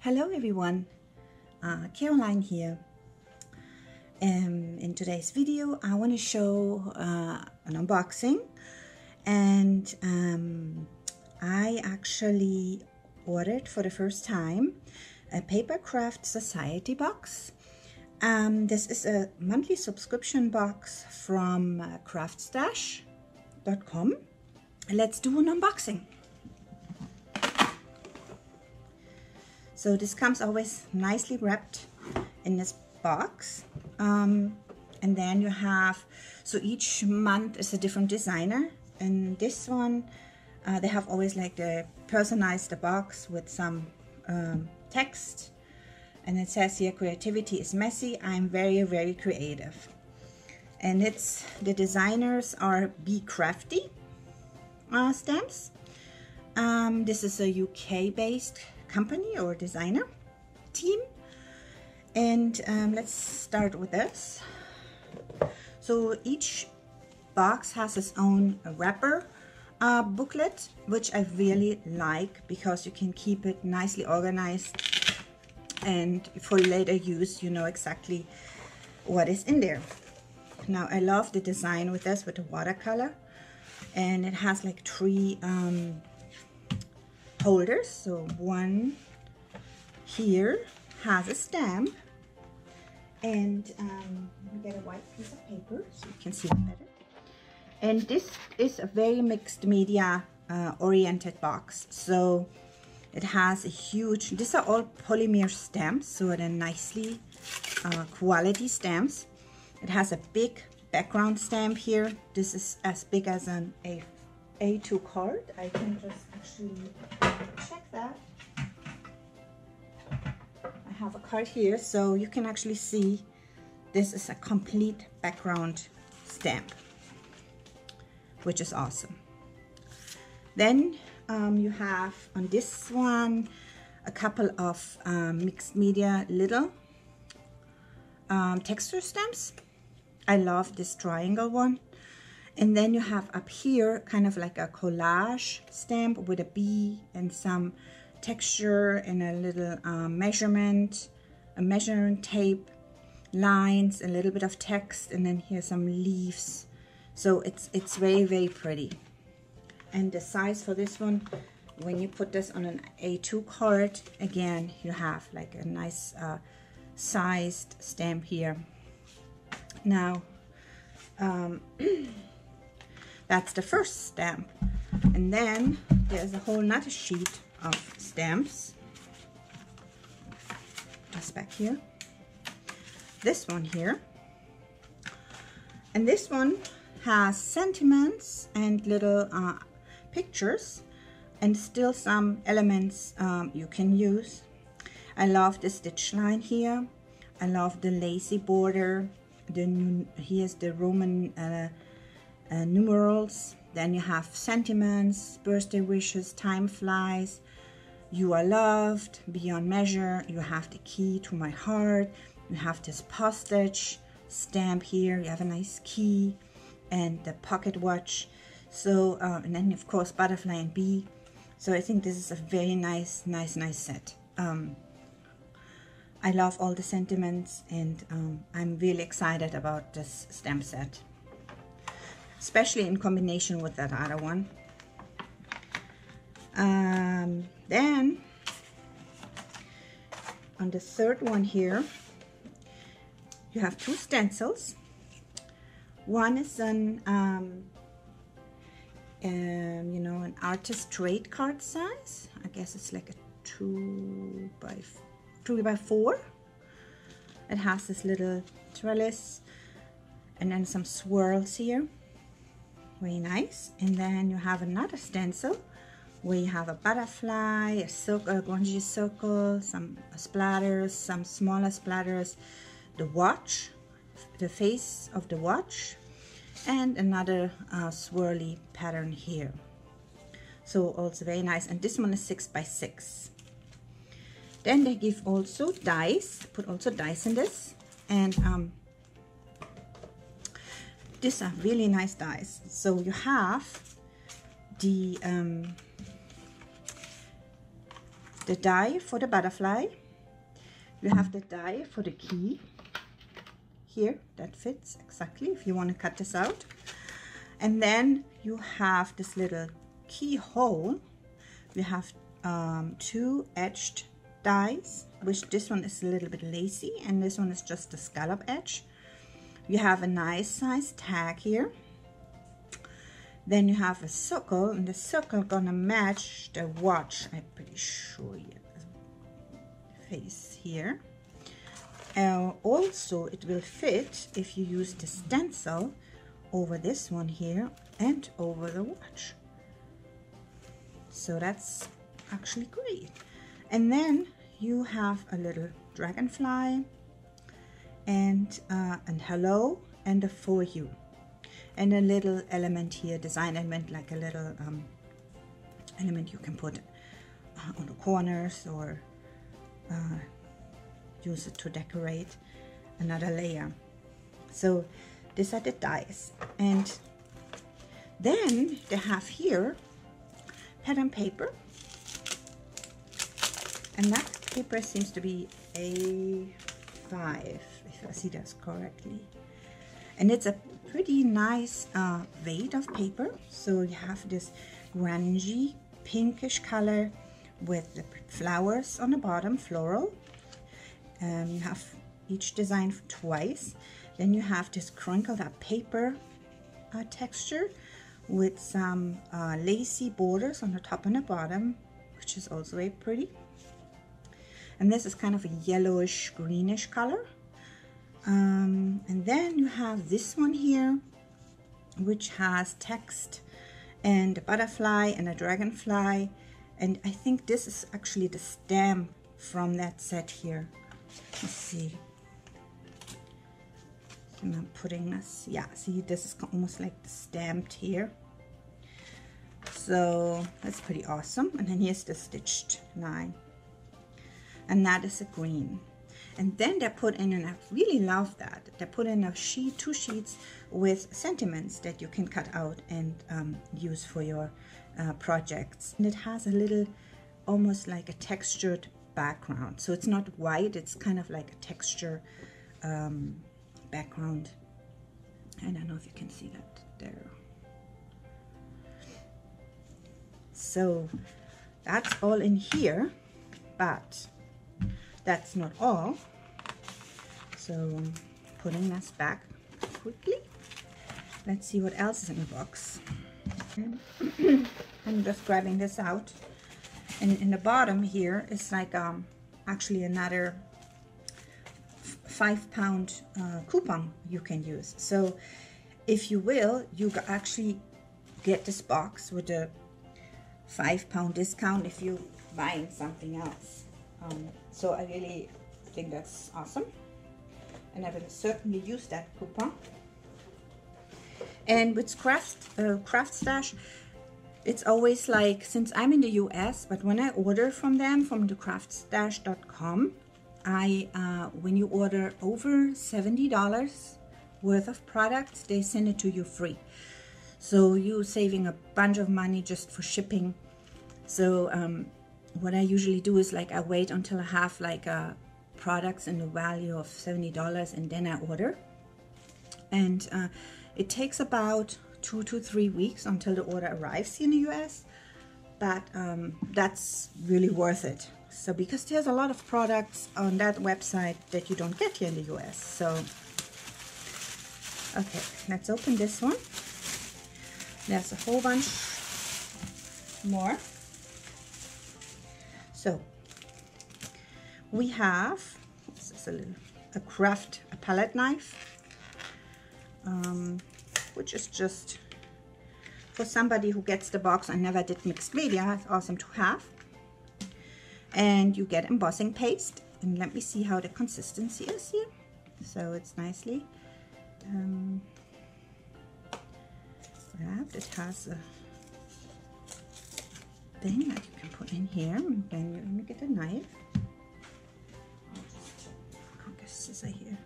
Hello everyone, Caroline here. In today's video I want to show an unboxing, and I actually ordered for the first time a Papercraft Society Box. This is a monthly subscription box from craftstash.com. Let's do an unboxing. So this comes always nicely wrapped in this box, and then you have, so each month is a different designer, and this one they have always like the personalized the box with some text, and it says here, creativity is messy, I'm very creative. And it's, the designers are Be Crafty Stamps. This is a UK based company or designer team, and let's start with this. So each box has its own wrapper booklet, which I really like because you can keep it nicely organized, and for later use you know exactly what is in there. Now I love the design with this, with the watercolor, and it has like three holders. So one here has a stamp, and you get a white piece of paper so you can see it better. And this is a very mixed media oriented box, so it has a huge, these are all polymer stamps, so they're nicely quality stamps. It has a big background stamp here. This is as big as an A2 card. I can just actually check that. I have a card here, so you can actually see this is a complete background stamp, which is awesome. Then you have on this one a couple of mixed media little texture stamps. I love this triangle one. And then you have up here kind of like a collage stamp with a bee and some texture and a little measuring tape, lines, a little bit of text, and then here's some leaves. So it's very pretty. And the size for this one, when you put this on an A2 card, again you have like a nice sized stamp here. Now that's the first stamp, and then there's a whole nother sheet of stamps just back here. This one here, and this one has sentiments and little pictures, and still some elements you can use. I love the stitch line here. I love the lacy border. Here's the Roman numerals. Then you have sentiments, birthday wishes, time flies, you are loved, beyond measure, you have the key to my heart, you have this postage stamp here, you have a nice key, and the pocket watch. So and then of course butterfly and bee. So I think this is a very nice set. I love all the sentiments, and I'm really excited about this stamp set, especially in combination with that other one. Then on the third one here, you have two stencils. One is an you know, an artist trade card size. I guess it's like a 2 by 4. It has this little trellis and then some swirls here. Very nice. And then you have another stencil where you have a butterfly, a grungy circle, some splatters, some smaller splatters, the watch, the face of the watch, and another swirly pattern here. So also very nice. And this one is 6 by 6. Then they give also dice, put also dice in this, and these are really nice dice. So you have the the die for the butterfly. You have the die for the key. Here, that fits exactly if you want to cut this out. And then you have this little keyhole. You have 2 edged dies, which this one is a little bit lacy and this one is just a scallop edge. You have a nice size tag here. Then you have a circle, and the circle gonna match the watch. I'm pretty sure face here. Also, it will fit if you use the stencil over this one here and over the watch. So that's actually great. And then you have a little dragonfly and hello and a for you. And a little element here, design element, like a little element you can put on the corners or use it to decorate another layer. So these are the dies. And then they have here pattern paper. And that paper seems to be A5, if I see this correctly. And it's a pretty nice weight of paper. So you have this grungy pinkish color with the flowers on the bottom, floral. You have each design twice. Then you have this crinkled up paper texture with some lacy borders on the top and the bottom, which is also very pretty. And this is kind of a yellowish greenish color. And then you have this one here, which has text and a butterfly and a dragonfly. And I think this is actually the stamp from that set here. Let's see. And I'm putting this, yeah, see, this is almost like the stamped here. So that's pretty awesome. And then here's the stitched line. And that is a green. And then they put in, and I really love that, they put in a sheet, 2 sheets with sentiments that you can cut out and use for your projects. And it has a little, almost like a textured background. So it's not white, it's kind of like a texture background. I don't know if you can see that there. So that's all in here, but that's not all. So I'm putting this back quickly. Let's see what else is in the box. I'm just grabbing this out. And in the bottom here is like actually another £5 coupon you can use. So if you will, you actually get this box with a £5 discount if you're buying something else. So I really think that's awesome, and I will certainly use that coupon. And with Craft Stash, it's always like, since I'm in the US, but when I order from them, from the craftstash.com, when you order over $70 worth of products, they send it to you free. So you're saving a bunch of money just for shipping. So what I usually do is, like, I wait until I have like products in the value of $70 and then I order. And it takes about 2 to 3 weeks until the order arrives here in the US, but that's really worth it. So because there's a lot of products on that website that you don't get here in the US. So okay, let's open this one. There's a whole bunch more. So we have, this is a palette knife, which is just for somebody who gets the box and never did mixed media. It's awesome to have. And you get embossing paste, and let me see how the consistency is here. So it's nicely wrapped. It has a thing that you can put in here, and then you're going to get a knife. I'll just put a scissor here.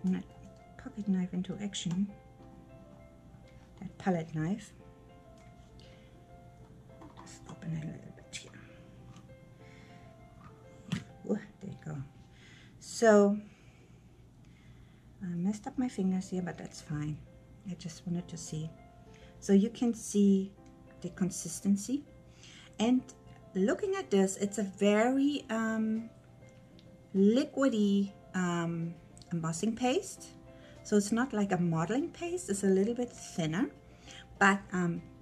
Monat pocket knife into action. That palette knife. Just open it a little bit here. Oh, there you go. So I messed up my fingers here, but that's fine. I just wanted to see. So you can see the consistency. And looking at this, it's a very liquidy embossing paste. So it's not like a modeling paste, it's a little bit thinner, but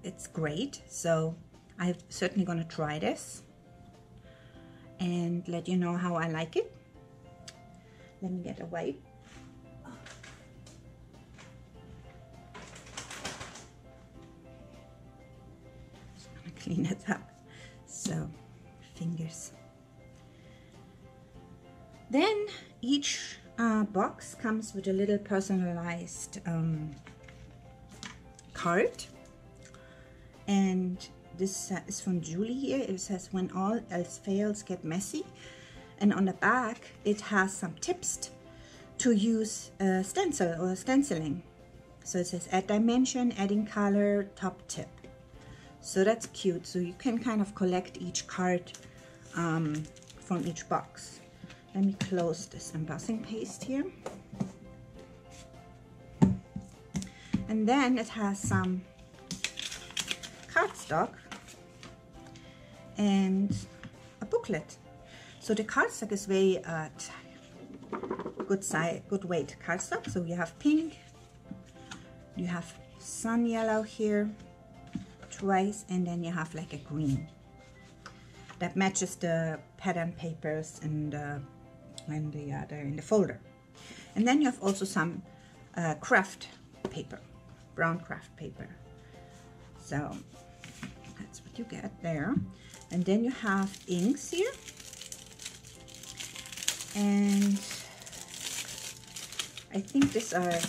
it's great. So I'm certainly gonna try this and let you know how I like it. Let me get a wipe. Just gonna clean it up. So, fingers. Then each box comes with a little personalized card, and this is from Julie here. It says, when all else fails, get messy. And on the back it has some tips to use stencil or stenciling. So it says add dimension, adding color, top tip. So that's cute. So you can kind of collect each card from each box. Let me close this embossing paste here. And then it has some cardstock and a booklet. So the cardstock is very good size, good weight cardstock. So you have pink, you have sun yellow here twice, and then you have like a green that matches the pattern papers and in the folder. And then you have also some craft paper, brown craft paper. So that's what you get there. And then you have inks here. And I think these are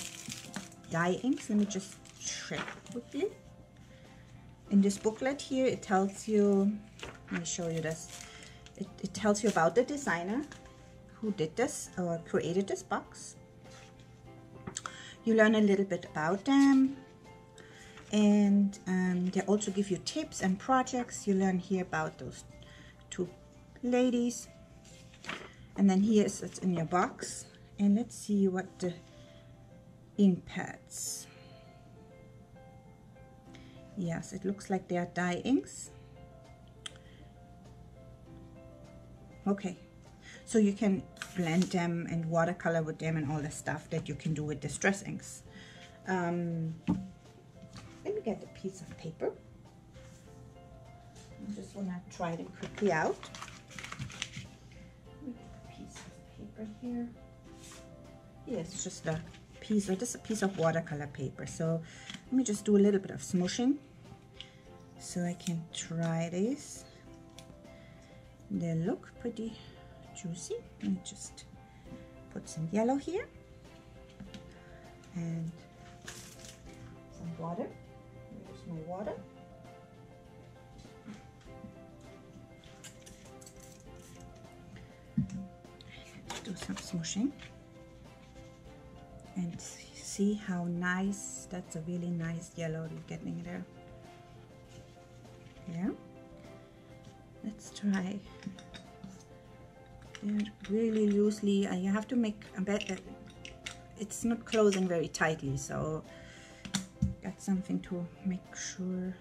dye inks. Let me just check quickly. In this booklet here, it tells you, let me show you this. It tells you about the designer who did this or created this box. You learn a little bit about them, and they also give you tips and projects. You learn here about those two ladies. And then here it's in your box. And let's see what the ink pads. Yes, it looks like they are dye inks. Okay, so you can blend them and watercolor with them and all the stuff that you can do with distress inks. Let me get a piece of paper. I just want to try them quickly out. Let me get a piece of paper here. Yes, it's just a piece, or just a piece of watercolor paper. So let me just do a little bit of smooshing so I can try this. They look pretty juicy. Let me just put some yellow here and some water. Here's my water. Let's do some smooshing and see how nice. That's a really nice yellow you're getting there. Yeah. Let's try. They're really loosely. You have to make a bit. It's not closing very tightly, so got something to make sure.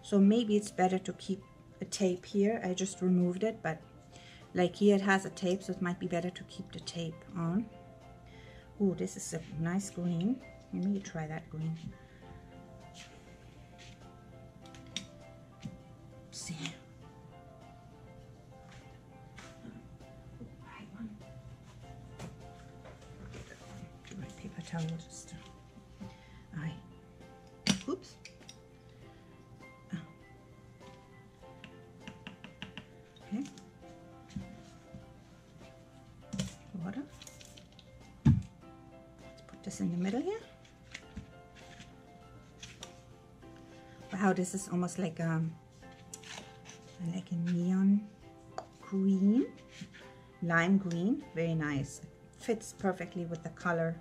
So maybe it's better to keep a tape here. I just removed it, but like here it has a tape, so it might be better to keep the tape on. Oh, this is a nice green. Let me try that green. Let's see. Paper towel just. Oops. Oh. Okay. Water. Let's put this in the middle here. Wow, this is almost like a neon green, lime green. Very nice. fits perfectly with the color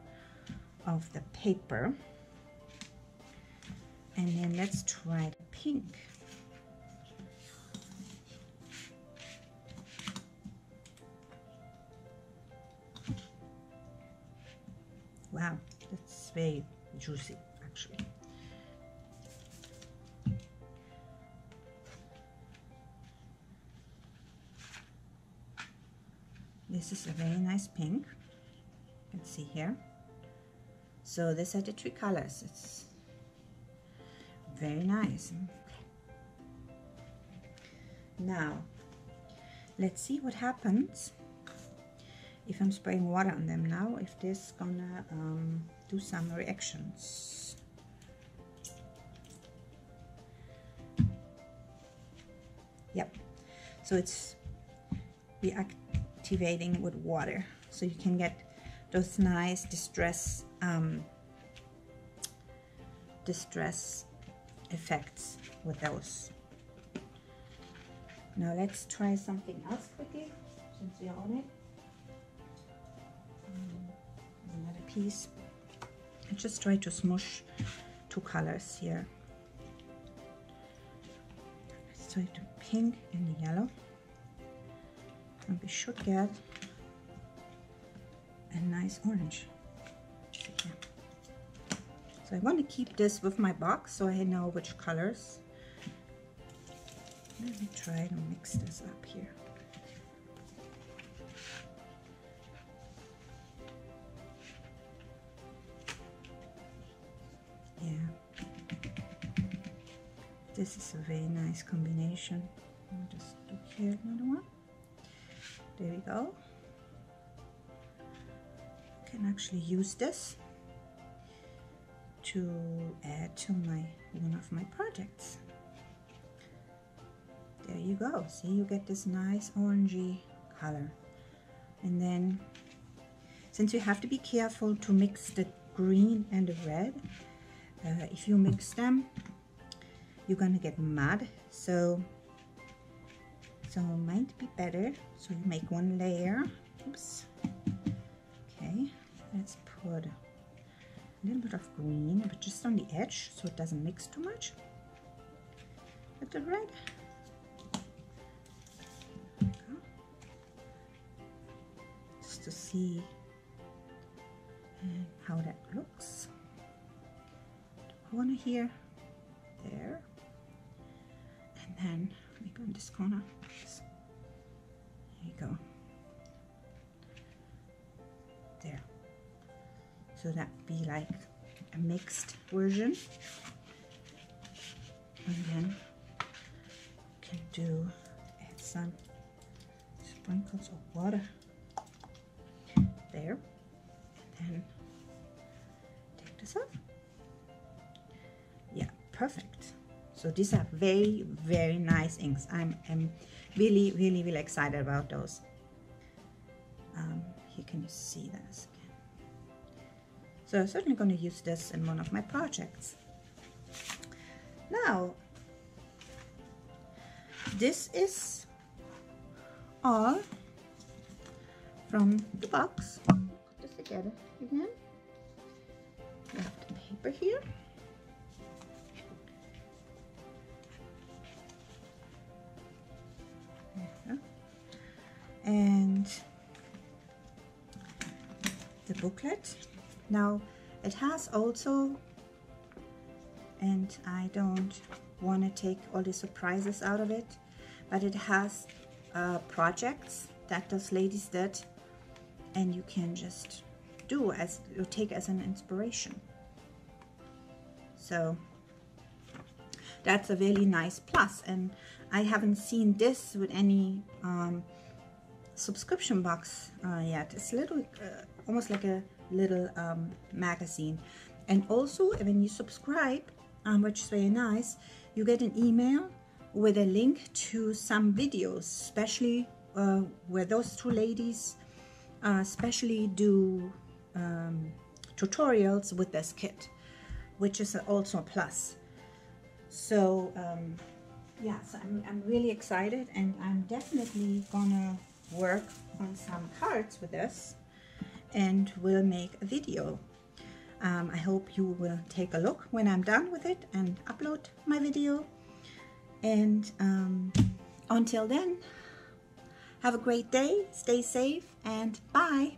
of the paper. And then let's try the pink. Wow, that's very juicy actually. This is a very nice pink. You can see here. So these are the three colors. It's very nice. Now, let's see what happens if I'm spraying water on them now, if this gonna do some reactions. Yep, so it's reactivating with water, so you can get those nice distress effects with those. Now let's try something else quickly since we're on it. Another piece. I just try to smush two colors here. Let's try the pink and the yellow, and we should get a nice orange. Yeah. So I want to keep this with my box so I know which colors. Let me try to mix this up here. Yeah, this is a very nice combination. I'll just do here another one. There we go. I can actually use this to add to one of my projects. There you go. See, you get this nice orangey color. And then, since you have to be careful to mix the green and the red, if you mix them, you're gonna get mud. So it might be better. So you make one layer. Oops. Okay, let's put a little bit of green, but just on the edge, so it doesn't mix too much with the red. Just to see how that looks. The corner here, there, and then maybe on this corner. There you go. There. So that would be like a mixed version. And then you can add some sprinkles of water there, and then take this off. Yeah, perfect. So these are very, very nice inks. I'm really, really, really excited about those. Here can you see this again? So I'm certainly going to use this in one of my projects. Now, this is all from the box. Put this together again. We have the paper here. And the booklet. Now it has also, and I don't want to take all the surprises out of it, but it has projects that those ladies did, and you can just do as you take as an inspiration. So that's a really nice plus, and I haven't seen this with any subscription box yet. It's a little almost like a little magazine. And also when you subscribe, which is very nice, you get an email with a link to some videos, especially where those two ladies especially do tutorials with this kit, which is also a plus. So yeah, so I'm really excited, and I'm definitely gonna work on some cards with this, and will make a video. I hope you will take a look when I'm done with it and upload my video. And until then, have a great day, stay safe, and bye.